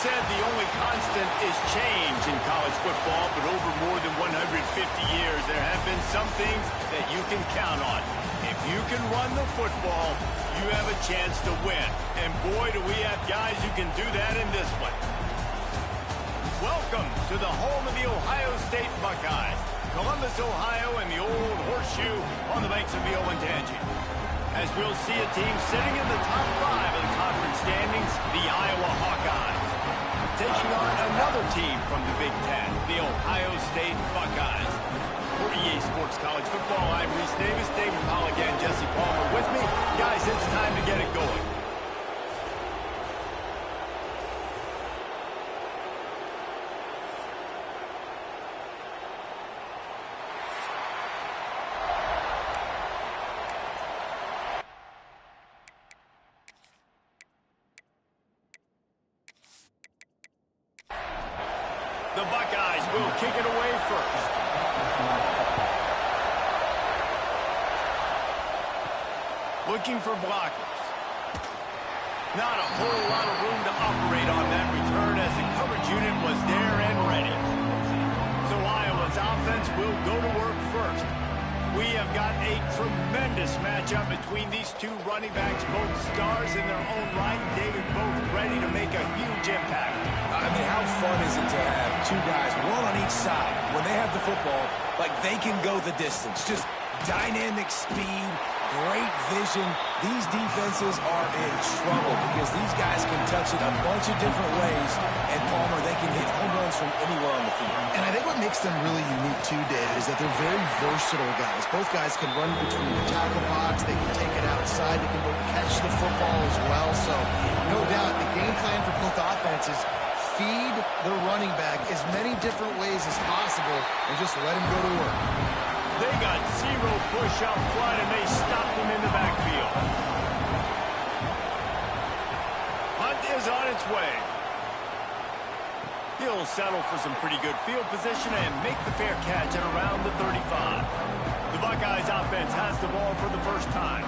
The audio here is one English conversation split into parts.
said the only constant is change in college football, but over more than 150 years, there have been some things that you can count on. If you can run the football, you have a chance to win. And boy, do we have guys who can do that in this one. Welcome to the home of the Ohio State Buckeyes, Columbus, Ohio, and the old horseshoe on the banks of the Olentangy. As we'll see a team sitting in the top 5 of the conference standings, the Iowa Hawkeyes, taking on another team from the Big Ten, the Ohio State Buckeyes. For EA Sports College Football, I'm Reese Davis, David Pollack, and Jesse Palmer with me. Guys, it's time to get it going. The Buckeyes will kick it away first. Looking for blockers. Not a whole lot of room to operate on that return as the coverage unit was there and ready. So Iowa's offense will go to work first. We have got a tremendous matchup between these two running backs, both stars in their own right, and David, both ready to make a huge impact. I mean, how fun is it to have two guys, one on each side, when they have the football, like they can go the distance. Just dynamic speed, great vision. These defenses are in trouble because these guys can touch it a bunch of different ways, and Palmer, they can hit home runs from anywhere on the field. And I think what makes them really unique too, Dave, is that they're very versatile guys. Both guys can run between the tackle box, they can take it outside, they can both catch the football as well. So, no doubt, the game plan for both offenses, feed the running back as many different ways as possible and just let him go to work. They got zero push up front, and they stopped him in the backfield. Hunt is on its way. He'll settle for some pretty good field position and make the fair catch at around the 35. The Buckeyes offense has the ball for the first time.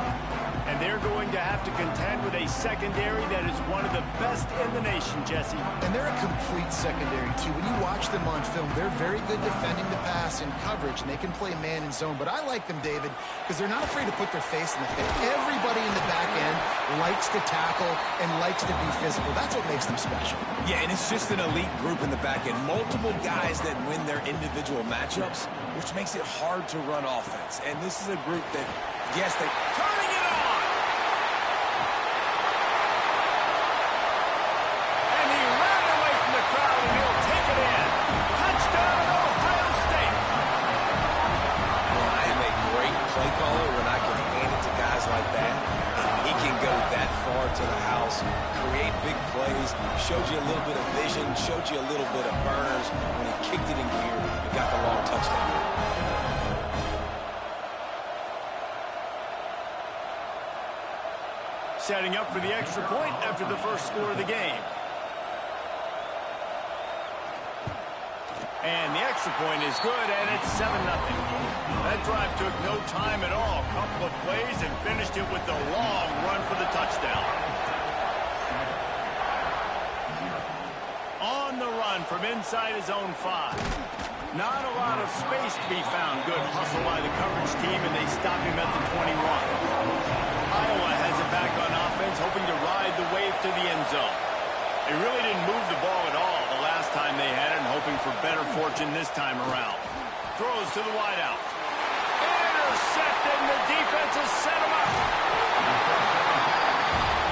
And they're going to have to contend with a secondary that is one of the best in the nation, Jesse. And they're a complete secondary, too. When you watch them on film, they're very good defending the pass and coverage, and they can play man and zone. But I like them, David, because they're not afraid to put their face in the face. Everybody in the back end likes to tackle and likes to be physical. That's what makes them special. Yeah, and it's just an elite group in the back end. Multiple guys that win their individual matchups, which makes it hard to run offense. And this is a group that, yes, they... Turning it on! To the house, create big plays, showed you a little bit of vision, showed you a little bit of burners. When he kicked it in gear, he got the long touchdown. Setting up for the extra point after the first score of the game. And the extra point is good, and it's 7-0. That drive took no time at all. A couple of plays and finished it with the long run for the touchdown. On the run from inside his own 5. Not a lot of space to be found. Good hustle by the coverage team, and they stop him at the 21. Iowa has it back on offense, hoping to ride the wave to the end zone. They really didn't move the ball at all the last time they had it, and hoping for better fortune this time around. Throws to the wideout. Intercepted, the defense has set him up.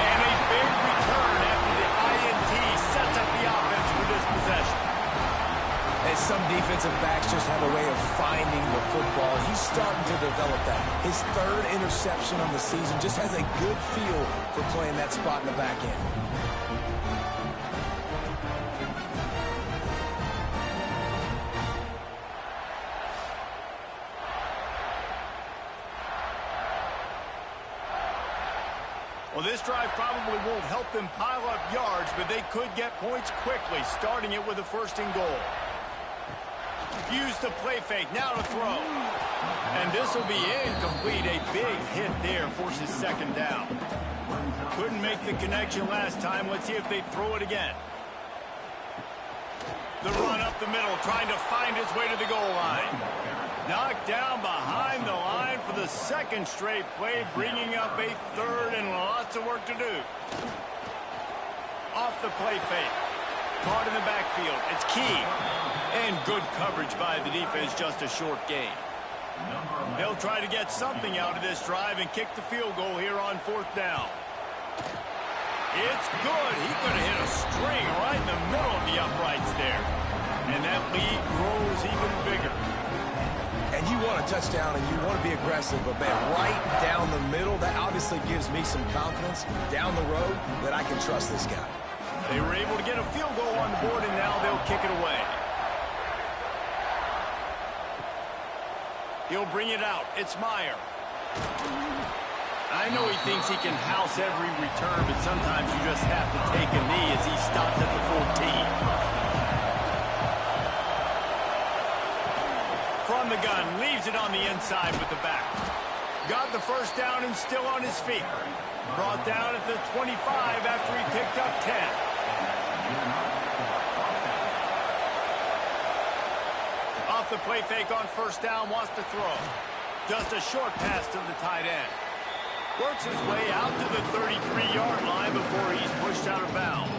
And a big return after the INT sets up the offense for this possession. And some defensive backs just have a way of finding the football. He's starting to develop that. His 3rd interception on the season, just has a good feel for playing that spot in the back end. Well, this drive probably won't help them pile up yards, but they could get points quickly, starting it with a 1st and goal. Use the play fake, now to throw. And this will be incomplete. A big hit there forces 2nd down. Couldn't make the connection last time. Let's see if they throw it again. The run up the middle, trying to find his way to the goal line. Knocked down behind the line for the second straight play, bringing up a third and lots of work to do. Off the play fake. Caught in the backfield. It's key. And good coverage by the defense, just a short gain. They'll try to get something out of this drive and kick the field goal here on 4th down. It's good. He could have hit a string right in the middle of the uprights there. And that lead grows even bigger. And you want a touchdown and you want to be aggressive, but man, right down the middle, that obviously gives me some confidence down the road that I can trust this guy. They were able to get a field goal on the board, and now they'll kick it away. He'll bring it out. It's Meyer. I know he thinks he can house every return, but sometimes you just have to take a knee as he stopped at the 14. From the gun, leaves it on the inside with the back. Got the first down and still on his feet. Brought down at the 25 after he picked up 10. Off the play fake on first down, wants to throw. Just a short pass to the tight end. Works his way out to the 33-yard line before he's pushed out of bounds.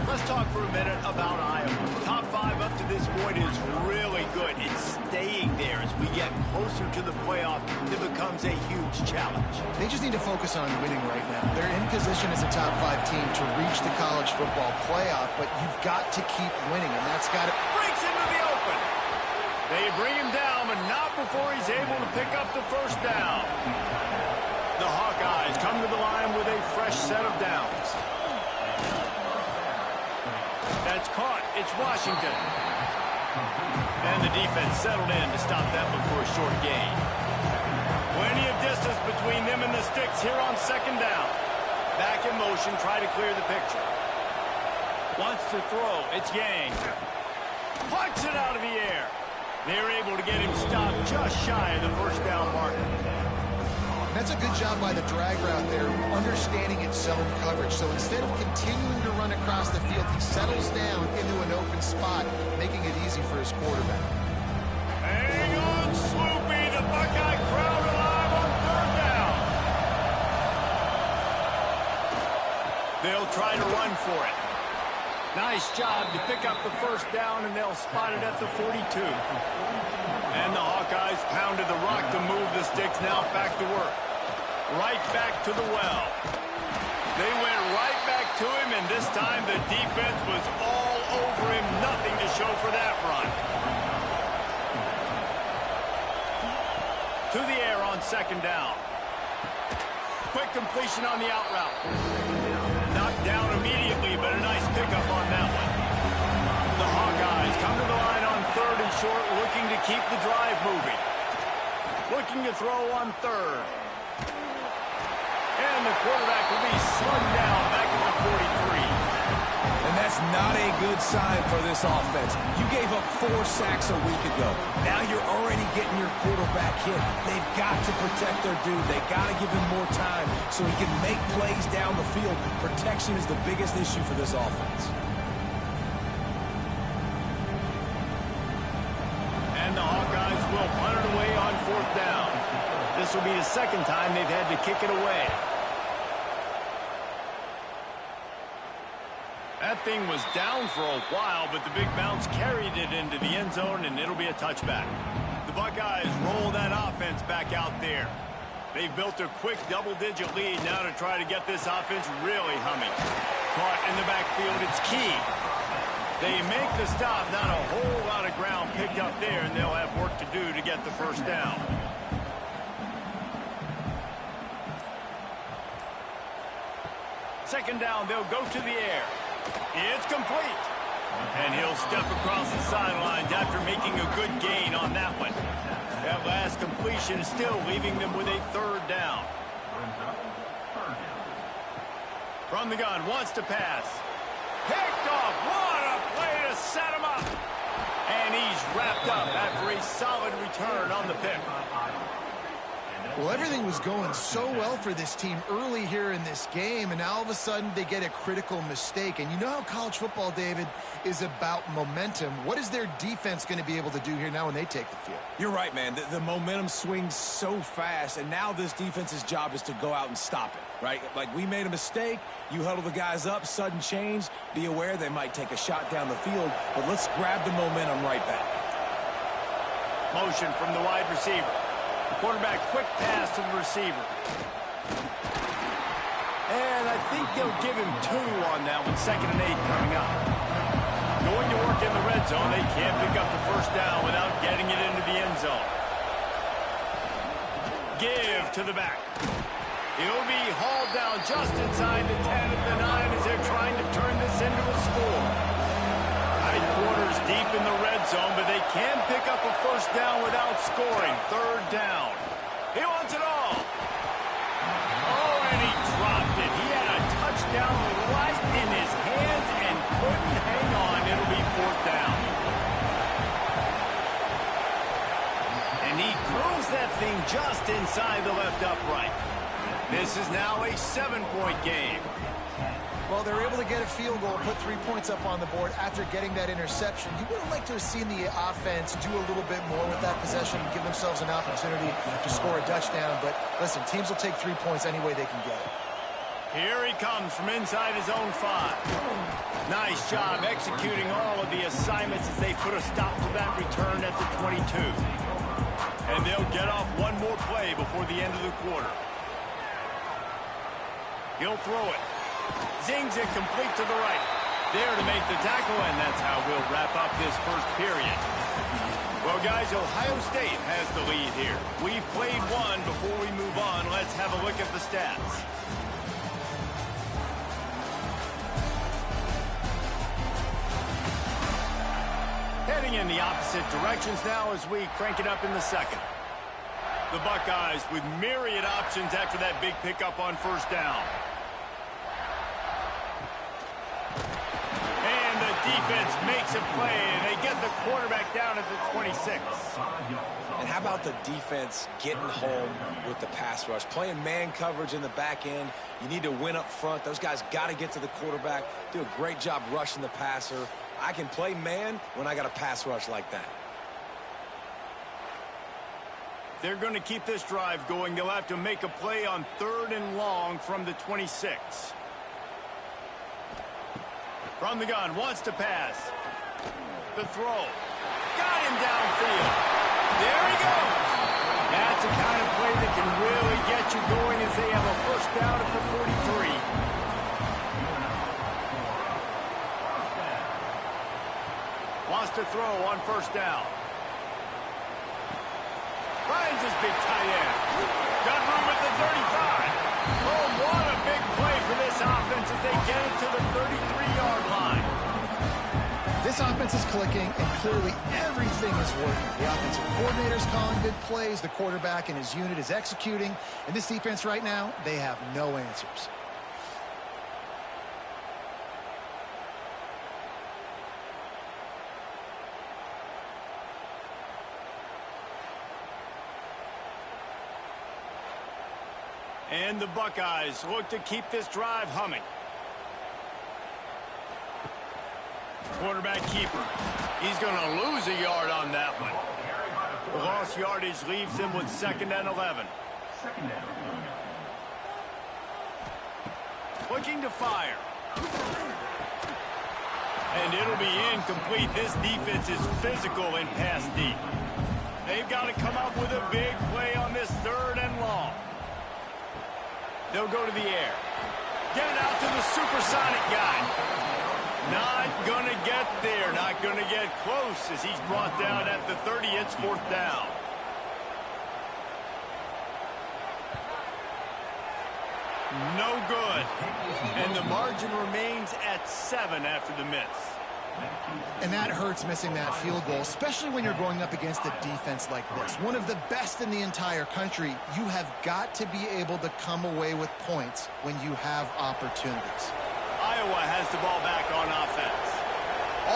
Let's talk for a minute about Iowa. Top 5 up to this point is really good. It's staying there as we get closer to the playoff. It becomes a huge challenge. They just need to focus on winning right now. They're in position as a top 5 team to reach the college football playoff, but you've got to keep winning, and that's got to... Breaks into the open. They bring him down, but not before he's able to pick up the first down. The Hawkeyes come to the line with a fresh set of downs. That's caught. It's Washington. And the defense settled in to stop that one for a short gain. Plenty of distance between them and the sticks here on 2nd down. Back in motion, try to clear the picture. Wants to throw. It's Yang. Plucks it out of the air. They're able to get him stopped just shy of the first down marker. That's a good job by the drag route there, understanding its zone coverage. So instead of continuing to run across the field, he settles down into an open spot, making it easy for his quarterback. Hang on, Sloopy. The Buckeye crowd alive on 3rd down. They'll try to run for it. Nice job to pick up the first down, and they'll spot it at the 42. And the Hawkeyes pounded the rock to move the sticks. Now back to work. Right back to the well. They went right back to him, and this time the defense was all over him. Nothing to show for that run. To the air on 2nd down. Quick completion on the out route. Knocked down immediately, but a nice pickup on that one. The Hawkeyes come to the line on 3rd and short, looking to keep the drive moving. Looking to throw on 3rd. And the quarterback will be slugged down back at the 43. And that's not a good sign for this offense. You gave up 4 sacks a week ago. Now you're already getting your quarterback hit. They've got to protect their dude. They've got to give him more time so he can make plays down the field. Protection is the biggest issue for this offense. And the Hawkeyes will punt it away on 4th down. This will be the 2nd time they've had to kick it away. That thing was down for a while, but the big bounce carried it into the end zone, and it'll be a touchback. The Buckeyes roll that offense back out there. They've built a quick double-digit lead now to try to get this offense really humming. Caught in the backfield, it's key. They make the stop, not a whole lot of ground picked up there, and they'll have work to do to get the first down. Second down, they'll go to the air. It's complete. And he'll step across the sidelines after making a good gain on that one. That last completion is still leaving them with a 3rd down. From the gun, wants to pass. Picked off. What a play to set him up. And he's wrapped up after a solid return on the pick. Well, everything was going so well for this team early here in this game, and now all of a sudden they get a critical mistake. And you know how college football, David, is about momentum. What is their defense going to be able to do here now when they take the field? You're right, man. The momentum swings so fast, and now this defense's job is to go out and stop it, right? Like, we made a mistake, you huddle the guys up, sudden change, be aware they might take a shot down the field, but let's grab the momentum right back. Motion from the wide receiver. Quarterback, quick pass to the receiver. And I think they'll give him 2 on that one. 2nd and 8 coming up. Going to work in the red zone. They can't pick up the first down without getting it into the end zone. Give to the back. He'll be hauled down just inside the 10 at the 9 as they're trying to turn this into a score. Tight quarters deep in the red zone, but they can pick up a first down without scoring. 3rd down. He wants it all. Oh, and he dropped it. He had a touchdown right in his hands and couldn't hang on. It'll be 4th down. And he throws that thing just inside the left upright. This is now a 7-point game. Well, they're able to get a field goal, put 3 points up on the board after getting that interception. You would have liked to have seen the offense do a little bit more with that possession and give themselves an opportunity to score a touchdown. But listen, teams will take 3 points any way they can get it. Here he comes from inside his own 5. Nice job executing all of the assignments as they put a stop to that return at the 22. And they'll get off one more play before the end of the quarter. He'll throw it. Zings it complete to the right. There to make the tackle, and that's how we'll wrap up this first period. Well, guys, Ohio State has the lead here. We've played one. Before we move on, let's have a look at the stats. Heading in the opposite directions now as we crank it up in the second. The Buckeyes with myriad options after that big pickup on first down. Defense makes a play, and they get the quarterback down at the 26. And how about the defense getting home with the pass rush? Playing man coverage in the back end. You need to win up front. Those guys got to get to the quarterback, do a great job rushing the passer. I can play man when I got a pass rush like that. They're going to keep this drive going. They'll have to make a play on 3rd and long from the 26. From the gun, wants to pass. The throw. Got him downfield. There he goes. That's the kind of play that can really get you going as they have a first down at the 43. Wants to throw on first down. Finds his big tight end. Got room at the 35. Oh, what a big play for this offense as they get it to the 33-yard line. This offense is clicking, and clearly everything is working. The offensive coordinator's calling good plays. The quarterback and his unit is executing. And this defense right now, they have no answers. And the Buckeyes look to keep this drive humming. Quarterback keeper. He's going to lose a yard on that one. The lost yardage leaves him with 2nd and 11. Looking to fire. And it'll be incomplete. This defense is physical and pass deep. They've got to come up with a big play on this 3rd and long. They'll go to the air. Get it out to the supersonic guy. Not going to get there. Not going to get close as he's brought down at the 30. It's 4th down. No good. And the margin remains at 7 after the miss. And that hurts, missing that field goal, especially when you're going up against a defense like this. One of the best in the entire country. You have got to be able to come away with points when you have opportunities. Iowa has the ball back on offense.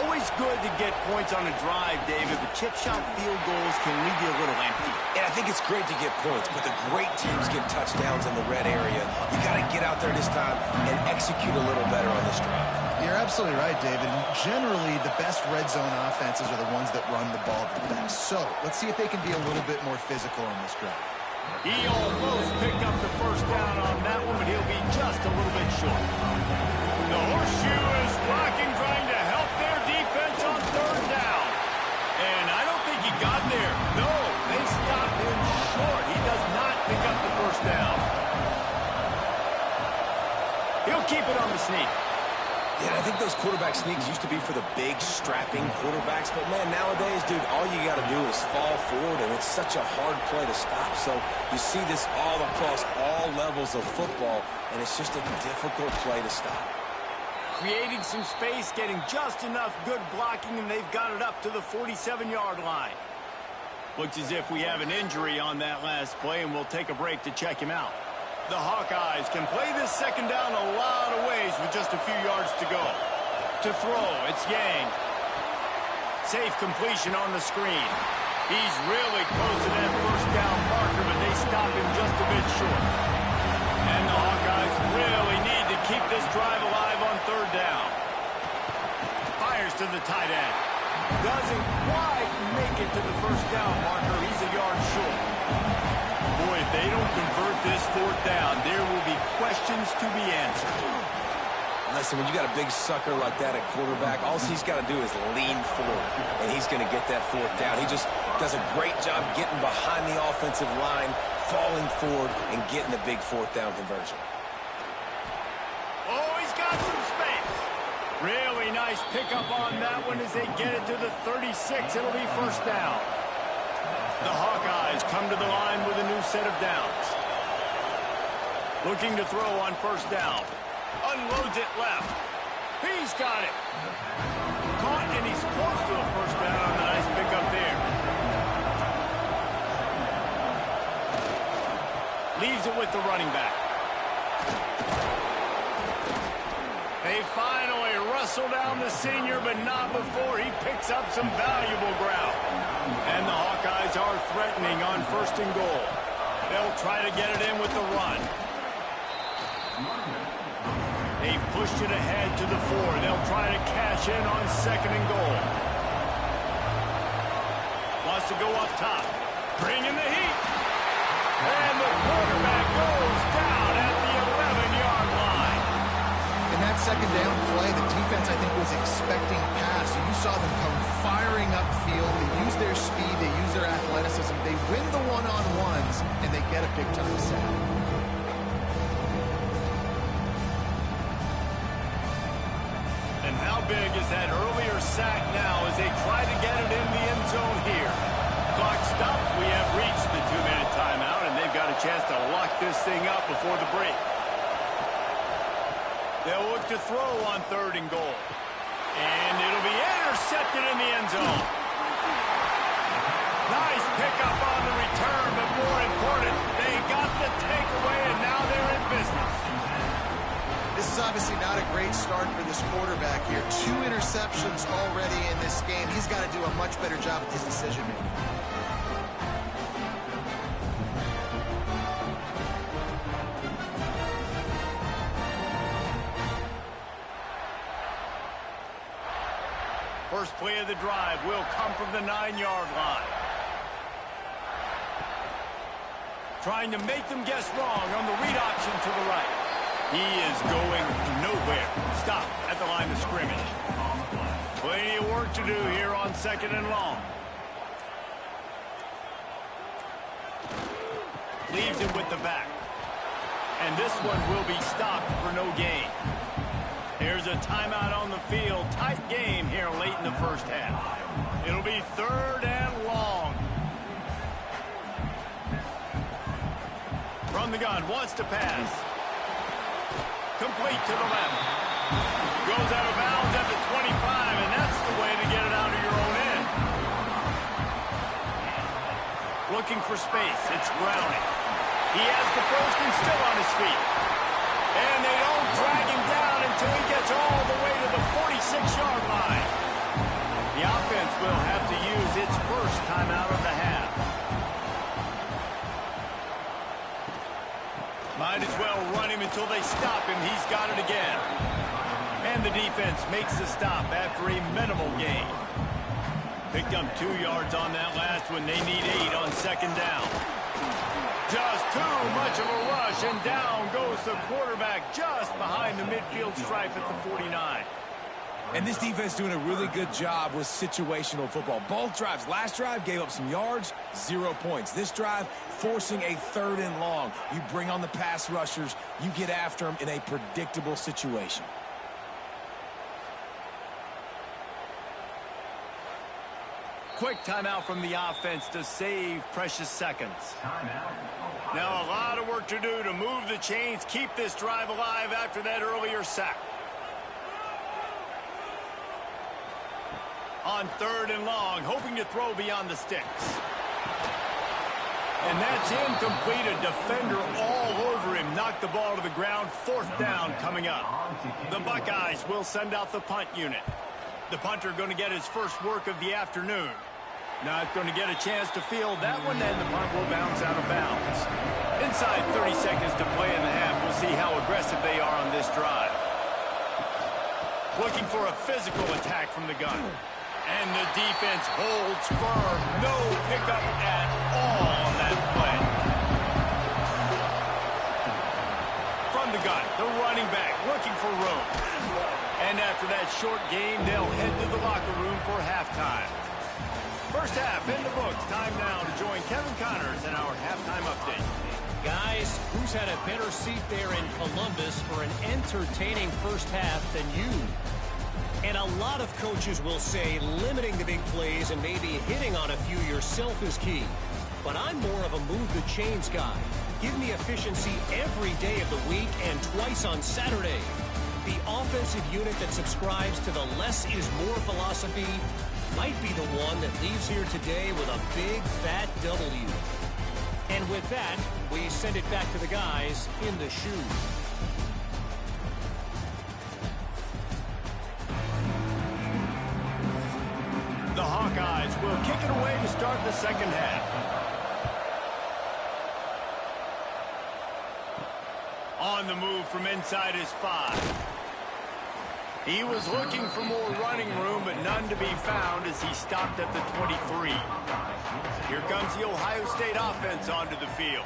Always good to get points on a drive, David, but chip shot field goals can leave you a little empty. And I think it's great to get points, but the great teams get touchdowns in the red area. You got to get out there this time and execute a little better on this drive. You're absolutely right, David. And generally, the best red zone offenses are the ones that run the ball the best. So let's see if they can be a little bit more physical on this drive. He almost picked up the first down on that one, but he'll be just a little bit short. The horseshoe is rocking, trying to help their defense on third down. And I don't think he got there. No, they stopped him short. He does not pick up the first down. He'll keep it on the sneak. Yeah, I think those quarterback sneaks used to be for the big, strapping quarterbacks. But, man, nowadays, dude, all you got to do is fall forward, and it's such a hard play to stop. So you see this all across all levels of football, and it's just a difficult play to stop. Creating some space, getting just enough good blocking, and they've got it up to the 47-yard line. Looks as if we have an injury on that last play, and we'll take a break to check him out. The Hawkeyes can play this second down a lot of ways with just a few yards to go. To throw, it's Yang. Safe completion on the screen. He's really close to that first down marker, but they stop him just a bit short. And the Hawkeyes really need to keep this drive alive on third down. Fires to the tight end. Doesn't quite make it to the first down marker. He's a yard short. Boy, if they don't convert this fourth down, there will be questions to be answered. Listen, when you got a big sucker like that at quarterback, all he's got to do is lean forward, and he's going to get that fourth down. He just does a great job getting behind the offensive line, falling forward, and getting the big fourth down conversion. Oh, he's got some space. Really nice pickup on that one as they get it to the 36. It'll be first down. The Hawkeyes come to the line with a new set of downs. Looking to throw on first down. Unloads it left. He's got it. Caught, and he's close to a first down on the nice pickup there. Leaves it with the running back. They finally wrestle down the senior, but not before he picks up some valuable ground. And the Hawkeyes are threatening on first and goal. They'll try to get it in with the run. They've pushed it ahead to the 4. They'll try to cash in on second and goal. Wants to go up top. Bringing the heat. And the quarterback goes down at the 11-yard line. In that second down play, the defense, I think, was expecting pass. So you saw them come firing upfield. They use their speed. They use their athleticism. They win the one-on-ones, and they get a big-time sack. And how big is that earlier sack now as they try to get it in the end zone here? Clock stops. We have reached the 2-minute timeout, and they've got a chance to lock this thing up before the break. They'll look to throw on third and goal. And it'll be intercepted in the end zone. Nice pickup on the return, but more important, they got the takeaway, and now they're in business. This is obviously not a great start for this quarterback here. 2 interceptions already in this game. He's got to do a much better job with his decision-making. First play of the drive will come from the 9-yard line. Trying to make them guess wrong on the read option to the right. He is going nowhere. Stop at the line of scrimmage. Plenty of work to do here on second and long. Leaves it with the back. And this one will be stopped for no gain. There's a timeout on the field. Tight game here late in the first half. It'll be third and long. From the gun, wants to pass. Complete to the left. Goes out of bounds at the 25, and that's the way to get it out of your own end. Looking for space. It's Browning. He has the first and still on his feet. And they don't drag him down until he gets all the way to the 46-yard line. until they stop him. He's got it again. And the defense makes the stop after a minimal gain. Picked up 2 yards on that last one. They need 8 on second down. Just too much of a rush, and down goes the quarterback just behind the midfield stripe at the 49. And this defense doing a really good job with situational football. Both drives. Last drive gave up some yards, 0 points. This drive forcing a 3rd and long. You bring on the pass rushers. You get after them in a predictable situation. Quick timeout from the offense to save precious seconds. Now a lot of work to do to move the chains, keep this drive alive after that earlier sack. On 3rd and long, hoping to throw beyond the sticks. And that's incomplete. A defender all over him. Knocked the ball to the ground. 4th down coming up. The Buckeyes will send out the punt unit. The punter going to get his first work of the afternoon. Not going to get a chance to field that one, and the punt will bounce out of bounds. Inside 30 seconds to play in the half. We'll see how aggressive they are on this drive. Looking for a physical attack from the gun. And the defense holds firm. No pickup at all on that play. From the gun, the running back looking for room. And after that short game, they'll head to the locker room for halftime. First half in the books. Time now to join Kevin Connors in our halftime update. Guys, who's had a better seat there in Columbus for an entertaining first half than you? And a lot of coaches will say limiting the big plays and maybe hitting on a few yourself is key. But I'm more of a move the chains guy. Give me efficiency every day of the week and twice on Saturday. The offensive unit that subscribes to the less is more philosophy might be the one that leaves here today with a big fat W. And with that, we send it back to the guys in the shoes. The Hawkeyes will kick it away to start the second half. On the move from inside his 5. He was looking for more running room, but none to be found as he stopped at the 23. Here comes the Ohio State offense onto the field.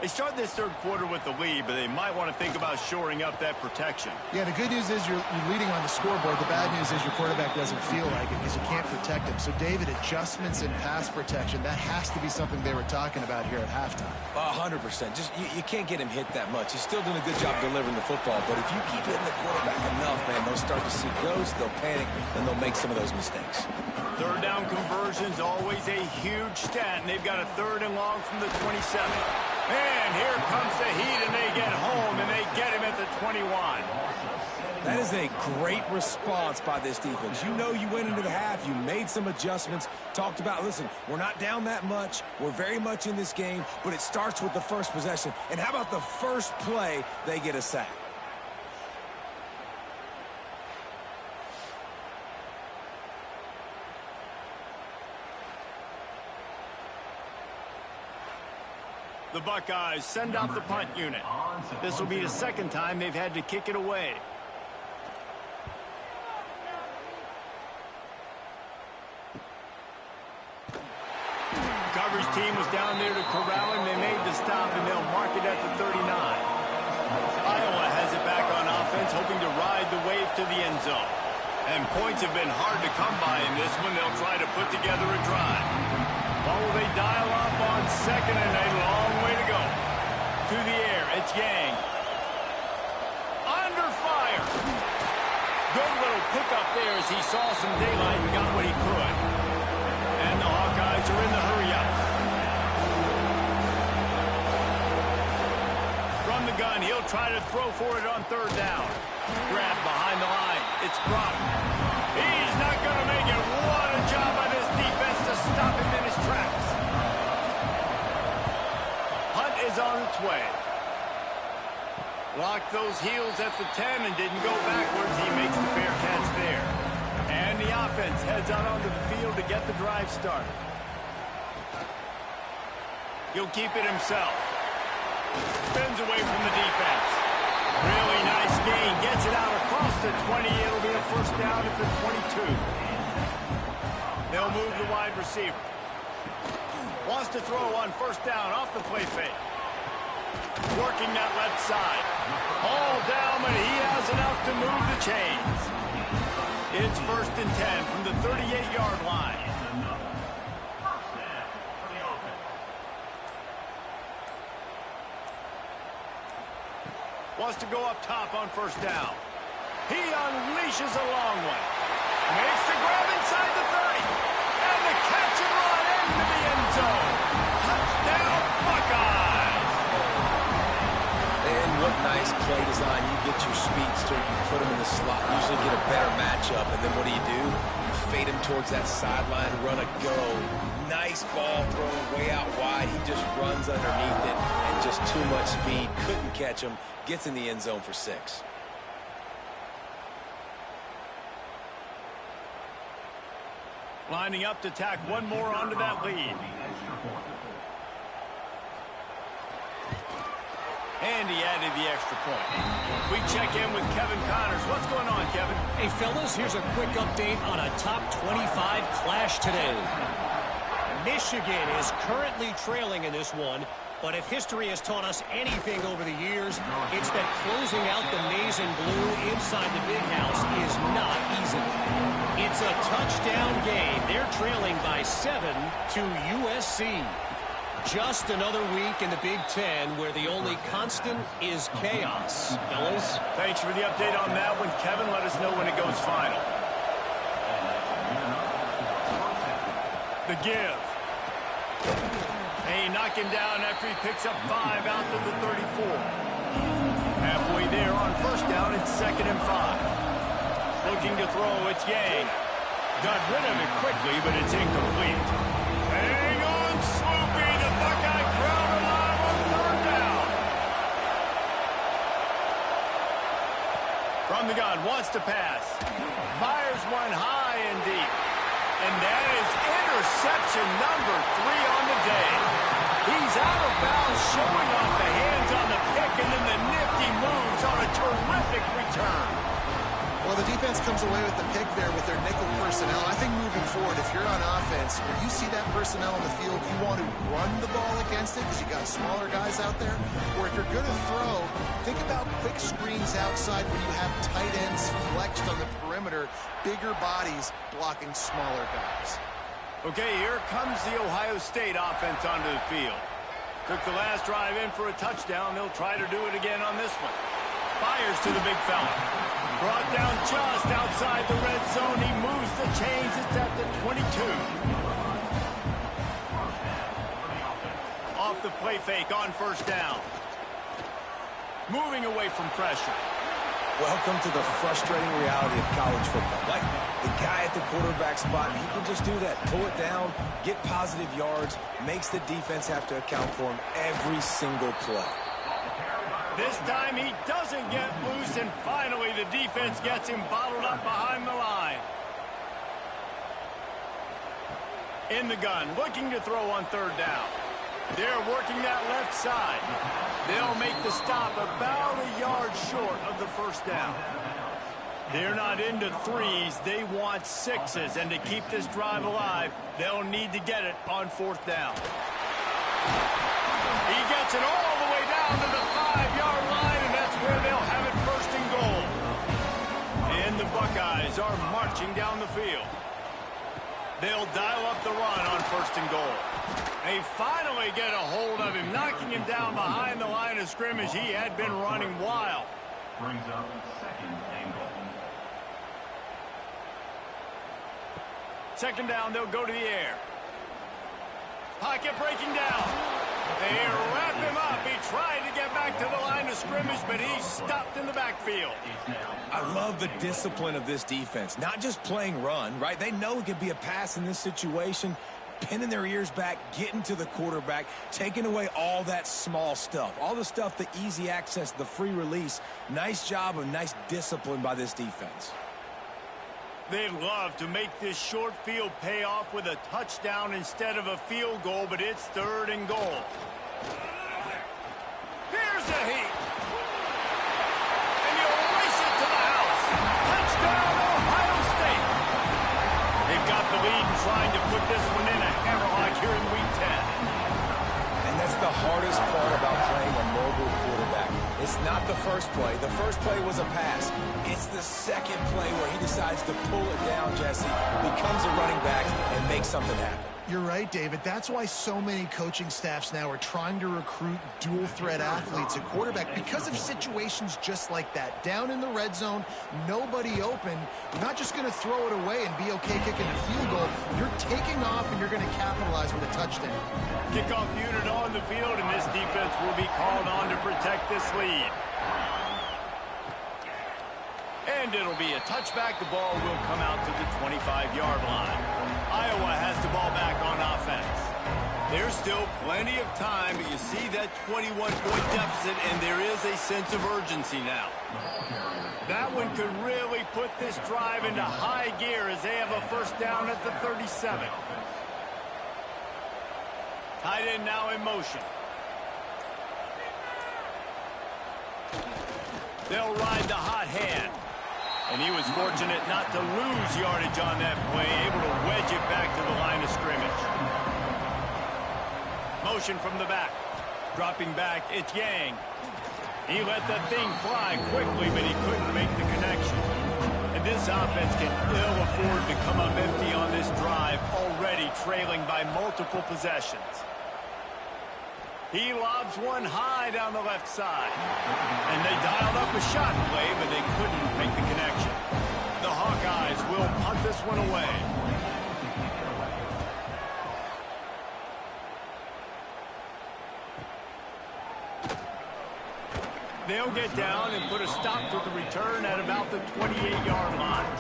They start this third quarter with the lead, but they might want to think about shoring up that protection. Yeah, the good news is you're leading on the scoreboard. The bad news is your quarterback doesn't feel like it because you can't protect him. So, David, adjustments in pass protection, that has to be something they were talking about here at halftime. 100%. Just you can't get him hit that much. He's still doing a good job delivering the football, but if you keep hitting the quarterback enough, man, they'll start to see ghosts, they'll panic, and they'll make some of those mistakes. Third down conversion's always a huge stat, and they've got a 3rd and long from the 27. And here comes the heat, and they get home, and they get him at the 21. That is a great response by this defense. You know you went into the half, you made some adjustments, talked about, listen, we're not down that much, we're very much in this game, but it starts with the first possession. And how about the first play, they get a sack? The Buckeyes send out the punt unit. This will be the second time they've had to kick it away. Coverage team was down there to corral him. They made the stop, and they'll mark it at the 39. Iowa has it back on offense, hoping to ride the wave to the end zone. And points have been hard to come by in this one. They'll try to put together a drive. Well, will they dial up on second and a long way to go? To the air, it's Yang. Under fire. Good little pickup there as he saw some daylight and got what he could. And the Hawkeyes are in the hurry-up. From the gun, he'll try to throw for it on 3rd down. Grab behind the line. It's Brock. He's not going to make it. What a job by this defense to stop him in his tracks. Hunt is on its way. Locked those heels at the 10 and didn't go backwards. He makes the fair catch there. And the offense heads out onto the field to get the drive started. He'll keep it himself. Spins away from the defense. Really nice gain. Gets it out across the 20. It'll be a first down at the 22. They'll move the wide receiver. Wants to throw on first down off the play fake. Working that left side. All down, but he has enough to move the chains. It's 1st and 10 from the 38-yard line. Wants to go up top on first down. He unleashes a long one. Makes the grab inside the 30. And the catch and run into the end zone. Touchdown, Buckeyes. And what nice play design. You get your speedster, you put him in the slot, usually get a better matchup. And then what do? You fade him towards that sideline, run a go. Nice ball thrown way out wide. He just runs underneath it and just too much speed. Couldn't catch him. Gets in the end zone for 6. Lining up to tack one more onto that lead. And he added the extra point. We check in with Kevin Connors. What's going on, Kevin? Hey, fellas, here's a quick update on a top 25 clash today. Michigan is currently trailing in this one, but if history has taught us anything over the years, it's that closing out the maize and blue inside the big house is not easy. It's a touchdown game. They're trailing by 7 to USC. Just another week in the Big Ten where the only constant is chaos. Fellas? Thanks for the update on that one, Kevin. Let us know when it goes final. The give. Hey, knock him down after he picks up 5 out to the 34. Halfway there on first down, it's 2nd and 5. Looking to throw, it's Yang. Got rid of it quickly, but it's incomplete. Hang on, Swoopy. The Buckeye crowd alive on 3rd down. From the gun, wants to pass. Fires one high and deep. And that is interception number 3 on the day. He's out of bounds, showing off the hands on the pick, and then the nifty moves on a terrific return. Well, the defense comes away with the pick there with their nickel personnel. I think moving forward, if you're on offense, when you see that personnel on the field, you want to run the ball against it because you got smaller guys out there. Or if you're going to throw, think about quick screens outside when you have tight ends flexed on the perimeter, bigger bodies blocking smaller guys. Okay, here comes the Ohio State offense onto the field. Took the last drive in for a touchdown. They'll try to do it again on this one. Fires to the big fella. Brought down just outside the red zone. He moves the chains. It's at the 22. Off the play fake on first down. Moving away from pressure. Welcome to the frustrating reality of college football. Like the guy at the quarterback spot, he can just do that. Pull it down, get positive yards, makes the defense have to account for him every single play. This time he doesn't get loose, and finally the defense gets him bottled up behind the line. In the gun, looking to throw on 3rd down. They're working that left side. They'll make the stop about a yard short of the first down. They're not into 3s. They want 6s. And to keep this drive alive, they'll need to get it on 4th down. He gets it all the way down to the 5-yard line, and that's where they'll have it 1st and goal. And the Buckeyes are marching down the field. They'll dial up the run on 1st and goal. They finally get a hold of him, knocking him down behind the line of scrimmage. He had been running wild. Brings up 2nd and goal. 2nd down, they'll go to the air. Pocket breaking down. They wrap him up. He tried to get back to the line of scrimmage, but he's stopped in the backfield. I love the discipline of this defense. Not just playing run, right? They know it could be a pass in this situation. Pinning their ears back, getting to the quarterback, taking away all that small stuff. All the stuff, the easy access, the free release. Nice job of nice discipline by this defense. They'd love to make this short field pay off with a touchdown instead of a field goal, but it's 3rd and goal. Here's a heat. It's not the first play. The first play was a pass. It's the second play where he decides to pull it down, Jesse, becomes a running back, and makes something happen. You're right, David. That's why so many coaching staffs now are trying to recruit dual-threat athletes at quarterback because of situations just like that. Down in the red zone, nobody open. You're not just going to throw it away and be okay kicking a field goal. You're taking off, and you're going to capitalize with a touchdown. Kickoff unit on the field, and this defense will be called on to protect this lead. And it'll be a touchback. The ball will come out to the 25-yard line. Iowa has the ball back on offense. There's still plenty of time, but you see that 21-point deficit, and there is a sense of urgency now. That one could really put this drive into high gear as they have a first down at the 37. Tight end now in motion. They'll ride the hot hand. And he was fortunate not to lose yardage on that play, able to wedge it back to the line of scrimmage. Motion from the back. Dropping back, it's Yang. He let the thing fly quickly, but he couldn't make the connection. And this offense can ill afford to come up empty on this drive, already trailing by multiple possessions. He lobs one high down the left side. And they dialed up a shot play, but they couldn't make the connection. The Hawkeyes will punt this one away. They'll get down and put a stop to the return at about the 28-yard line.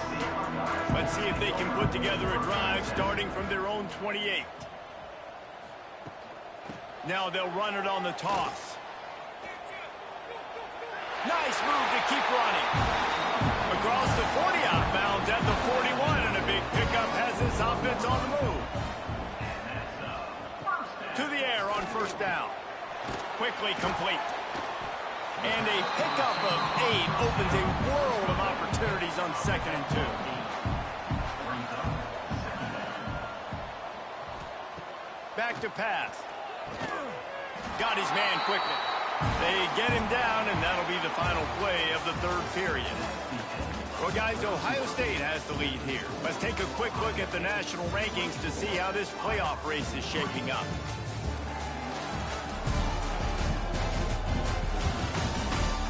Let's see if they can put together a drive starting from their own 28. Now they'll run it on the toss. Nice move to keep running. Across the 40 outbounds at the 41, and a big pickup has this offense on the move. To the air on first down. Quickly complete. And a pickup of 8 opens a world of opportunities on 2nd and 2. Back to pass. Got his man quickly. They get him down, and that'll be the final play of the third period. Well, guys, Ohio State has the lead here. Let's take a quick look at the national rankings to see how this playoff race is shaping up.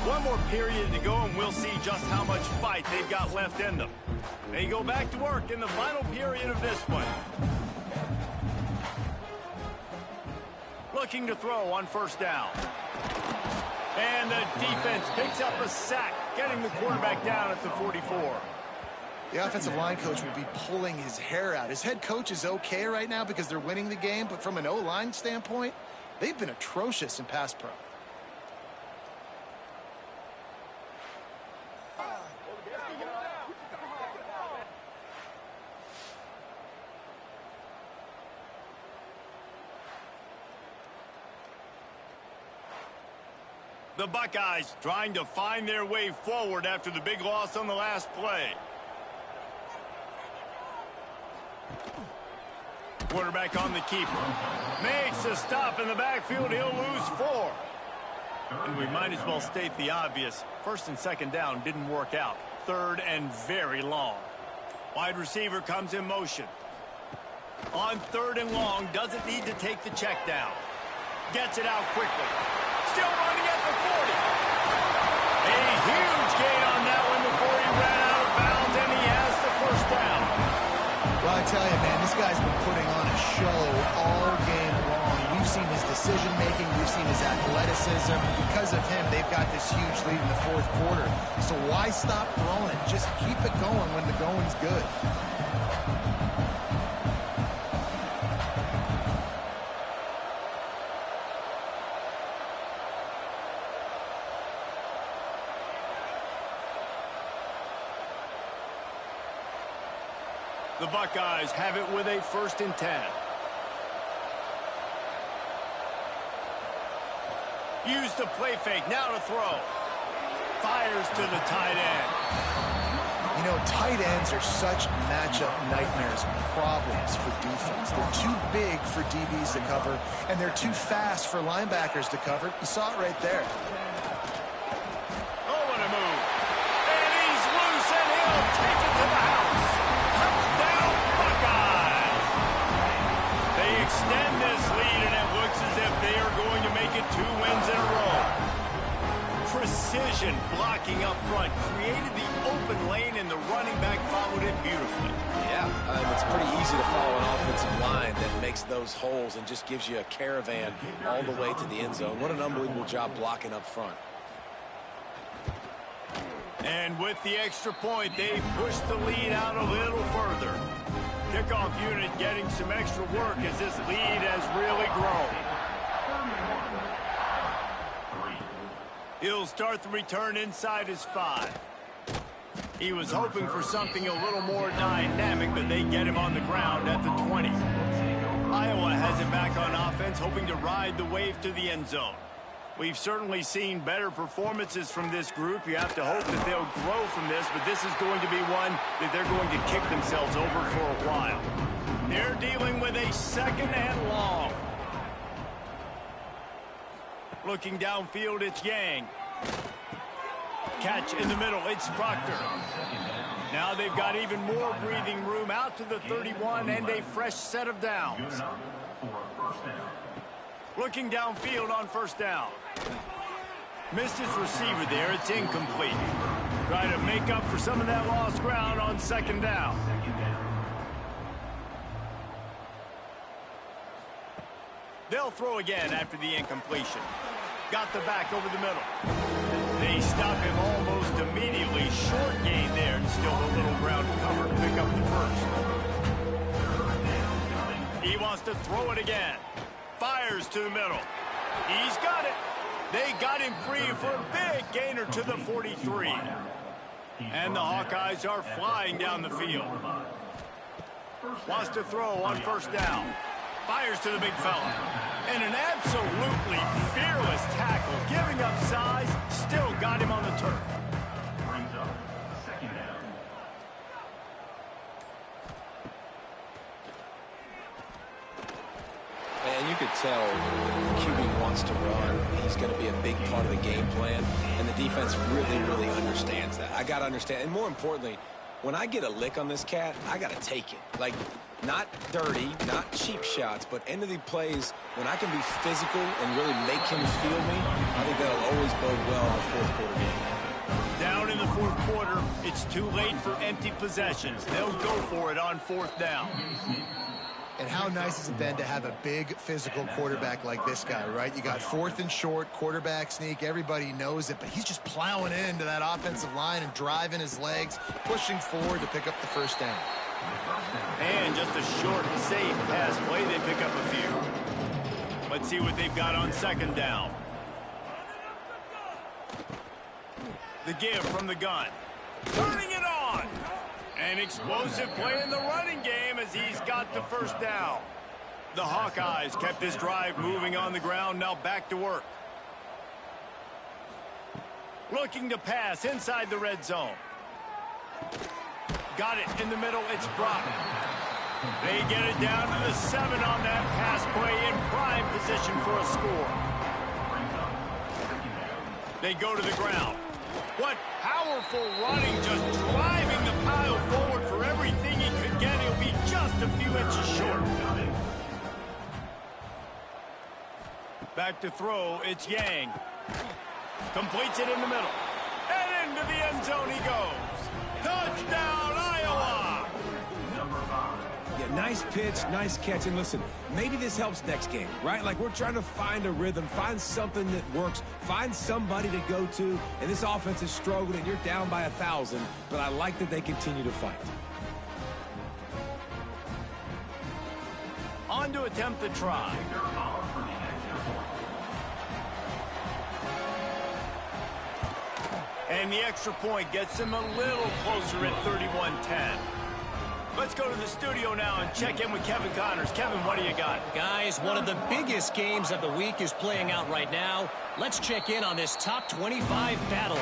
One more period to go, and we'll see just how much fight they've got left in them. They go back to work in the final period of this one. Looking to throw on first down. And the defense picks up a sack, getting the quarterback down at the 44. The offensive line coach will be pulling his hair out. His head coach is okay right now because they're winning the game, but from an O-line standpoint, they've been atrocious in pass pro. The Buckeyes trying to find their way forward after the big loss on the last play. Quarterback on the keeper. Makes a stop in the backfield. He'll lose 4. And we might as well state the obvious. First and second down didn't work out. Third and very long. Wide receiver comes in motion. On third and long, doesn't need to take the check down. Gets it out quickly. Still running at the 40. A huge gain on that one before he ran out of bounds, and he has the first down. Well, I tell you, man, this guy's been putting on a show all game long. We've seen his decision-making. We've seen his athleticism. Because of him, they've got this huge lead in the fourth quarter. So why stop throwing it? Just keep it going when the going's good. The Buckeyes have it with a 1st and 10. Use the play fake, now to throw. Fires to the tight end. You know, tight ends are such matchup nightmares and problems for defense. They're too big for DBs to cover, and they're too fast for linebackers to cover. You saw it right there. easy to follow an offensive line that makes those holes and just gives you a caravan all the way to the end zone. What an unbelievable job blocking up front. And with the extra point, they push the lead out a little further. Kickoff unit getting some extra work as this lead has really grown. He'll start the return inside his 5. He was hoping for something a little more dynamic, but they get him on the ground at the 20. Iowa has it back on offense, hoping to ride the wave to the end zone. We've certainly seen better performances from this group. You have to hope that they'll grow from this, but this is going to be one that they're going to kick themselves over for a while. They're dealing with a 2nd and long. Looking downfield, it's Yang. Catch in the middle, it's Proctor. Now they've got even more breathing room out to the 31 and a fresh set of downs. Looking downfield on 1st down. Missed his receiver there, it's incomplete. Try to make up for some of that lost ground on 2nd down. They'll throw again after the incompletion. Got the back over the middle. They stop him almost immediately. Short gain there, and still a little ground to cover to pick up the 1st. He wants to throw it again. Fires to the middle. He's got it. They got him free for a big gainer to the 43. And the Hawkeyes are flying down the field. Wants to throw on 1st down. Fires to the big fella. And an absolutely fearless tackle. Giving up size. Still got him on the turf. Brings up 2nd down. And you could tell the QB wants to run. He's going to be a big part of the game plan. And the defense really, really understands that. I got to understand. And more importantly, when I get a lick on this cat, I got to take it. Like, not dirty, not cheap shots, but end of the plays, when I can be physical and really make him feel me, I think that'll always bode well in the 4th quarter game. Down in the 4th quarter, it's too late for empty possessions. They'll go for it on 4th down. And how nice has it been to have a big physical quarterback like this guy, right? You got 4th and short, quarterback sneak. Everybody knows it, but he's just plowing into that offensive line and driving his legs, pushing forward to pick up the 1st down. And just a short, safe pass play. They pick up a few. Let's see what they've got on 2nd down. The give from the gun. Turning it on. An explosive play in the running game as he's got the 1st down. The Hawkeyes kept this drive moving on the ground. Now back to work. Looking to pass inside the red zone. Got it in the middle. It's Brock. They get it down to the 7 on that pass play in prime position for a score. They go to the ground. What powerful running, just driving the pile forward for everything he could get. He'll be just a few inches short. Back to throw, it's Yang. Completes it in the middle. And into the end zone he goes. Touchdown, Iowa! Yeah, nice pitch, nice catch. And listen, maybe this helps next game, right? Like, we're trying to find a rhythm, find something that works, find somebody to go to. And this offense is struggling, and you're down by 1,000. But I like that they continue to fight. On to attempt the try. And the extra point gets him a little closer at 31-10. Let's go to the studio now and check in with Kevin Connors. Kevin, what do you got? Guys, one of the biggest games of the week is playing out right now. Let's check in on this top 25 battle.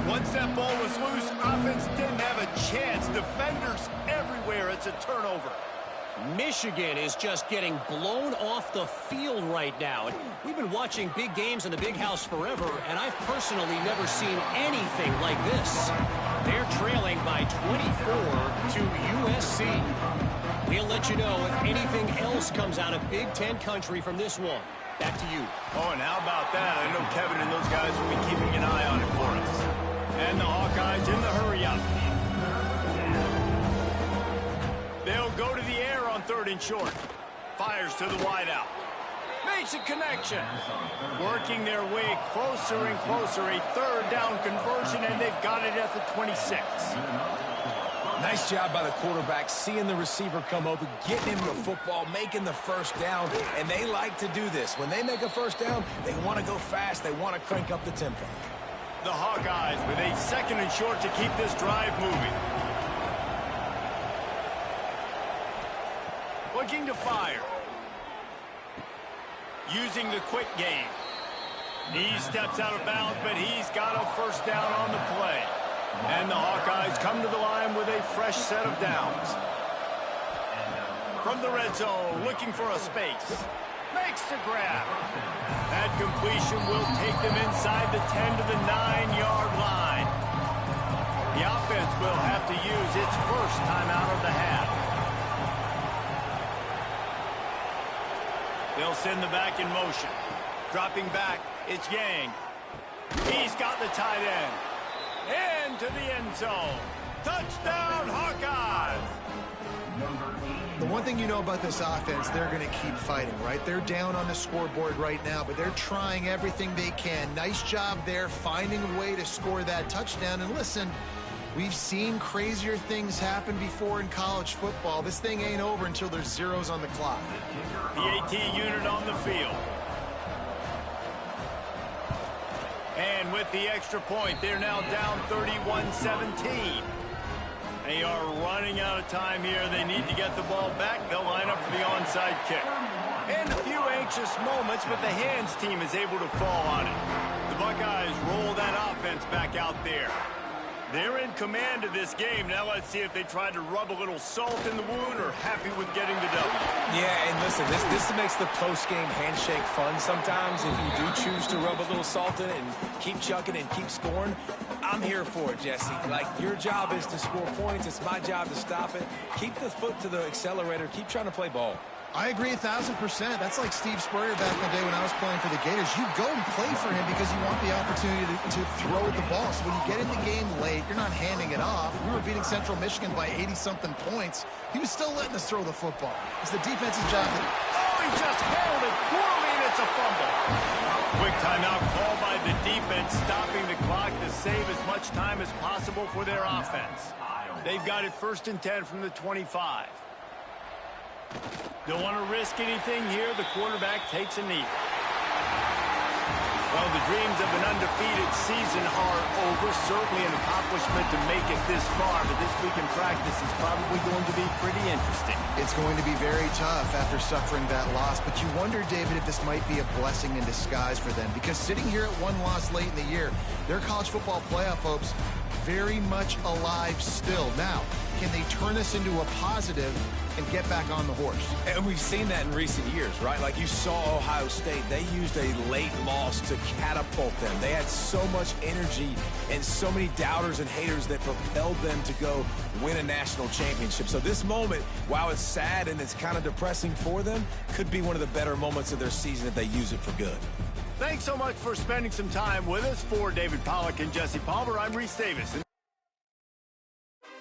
Once that ball was loose, offense didn't have a chance. Defenders everywhere. It's a turnover. Michigan is just getting blown off the field right now. We've been watching big games in the Big House forever, and I've personally never seen anything like this. They're trailing by 24 to USC. We'll let you know if anything else comes out of Big Ten country from this one. Back to you. Oh, and how about that? I know Kevin and those guys will be keeping an eye on it for us. And the Hawkeyes in the hurry-up. They'll go to the air on 3rd and short. Fires to the wideout. Makes a connection. Working their way closer and closer. A 3rd down conversion, and they've got it at the 26. Nice job by the quarterback, seeing the receiver come open, getting him the football, making the 1st down, and they like to do this. When they make a 1st down, they want to go fast. They want to crank up the tempo. The Hawkeyes with a 2nd and short to keep this drive moving. Looking to fire. Using the quick game. He steps out of bounds, but he's got a 1st down on the play. And the Hawkeyes come to the line with a fresh set of downs. From the red zone, looking for a space. Makes the grab. That completion will take them inside the 10 to the 9-yard line. The offense will have to use its 1st timeout of the half. They'll send the back in motion. Dropping back, it's Yang. He's got the tight end. Into the end zone. Touchdown, Hawkeyes! The one thing you know about this offense, they're going to keep fighting, right? They're down on the scoreboard right now, but they're trying everything they can. Nice job there, finding a way to score that touchdown. And listen, we've seen crazier things happen before in college football. This thing ain't over until there's zeros on the clock. The AT unit on the field. And with the extra point, they're now down 31-17. They are running out of time here. They need to get the ball back. They'll line up for the onside kick. And a few anxious moments, but the hands team is able to fall on it. The Buckeyes roll that offense back out there. They're in command of this game. Now let's see if they try to rub a little salt in the wound or happy with getting the W. Yeah, and listen, this makes the post-game handshake fun sometimes. If you do choose to rub a little salt in it and keep chucking and keep scoring, I'm here for it, Jesse. Like, your job is to score points. It's my job to stop it. Keep the foot to the accelerator. Keep trying to play ball. I agree 1,000%. That's like Steve Spurrier back in the day when I was playing for the Gators. You go and play for him because you want the opportunity to throw the ball. So when you get in the game late, you're not handing it off. We were beating Central Michigan by 80-something points. He was still letting us throw the football. It's the defensive job. Oh, he just handled it poorly, and it's a fumble. Quick timeout called by the defense, stopping the clock to save as much time as possible for their offense. They've got it 1st and 10 from the 25. Don't want to risk anything here. The quarterback takes a knee. Well, the dreams of an undefeated season are over. Certainly an accomplishment to make it this far, but this week in practice is probably going to be pretty interesting. It's going to be very tough after suffering that loss, but you wonder, David, if this might be a blessing in disguise for them, because sitting here at 1 loss late in the year, their college football playoff hopes very much alive still. Now, can they turn this into a positive and get back on the horse? And we've seen that in recent years, right? Like you saw Ohio State, they used a late loss to catapult them. They had so much energy and so many doubters and haters that propelled them to go win a national championship. So this moment, while it's sad and it's kind of depressing for them, could be one of the better moments of their season if they use it for good. Thanks so much for spending some time with us. For David Pollack and Jesse Palmer, I'm Reese Davis.